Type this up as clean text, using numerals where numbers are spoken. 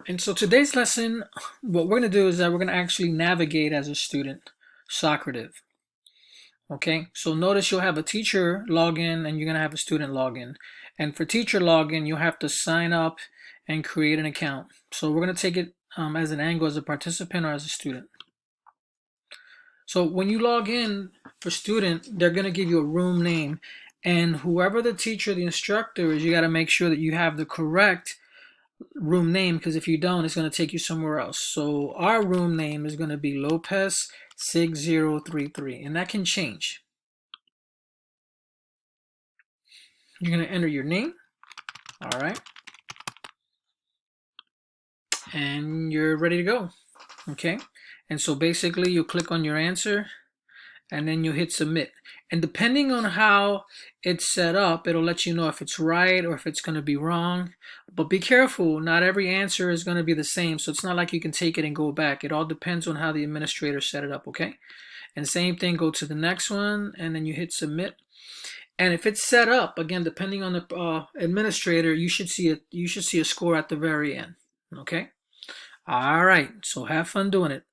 And so today's lesson, what we're going to do is that we're going to actually navigate as a student, Socrative. Okay, so notice you'll have a teacher login and you're going to have a student login. And for teacher login, you'll have to sign up and create an account. So we're going to take it as an angle as a participant or as a student. So when you log in for student, they're going to give you a room name. And whoever the teacher, the instructor is, you got to make sure that you have the correct room name, because if you don't, it's going to take you somewhere else. So our room name is going to be Lopez 6033, and that can change. You're going to enter your name. All right. And you're ready to go. Okay. And so basically you'll click on your answer and then you hit submit. And depending on how it's set up, it'll let you know if it's right or if it's going to be wrong. But be careful, not every answer is going to be the same. So it's not like you can take it and go back. It all depends on how the administrator set it up, okay? And same thing, go to the next one and then you hit submit. And if it's set up, again, depending on the administrator, you should see a score at the very end, okay? All right, so have fun doing it.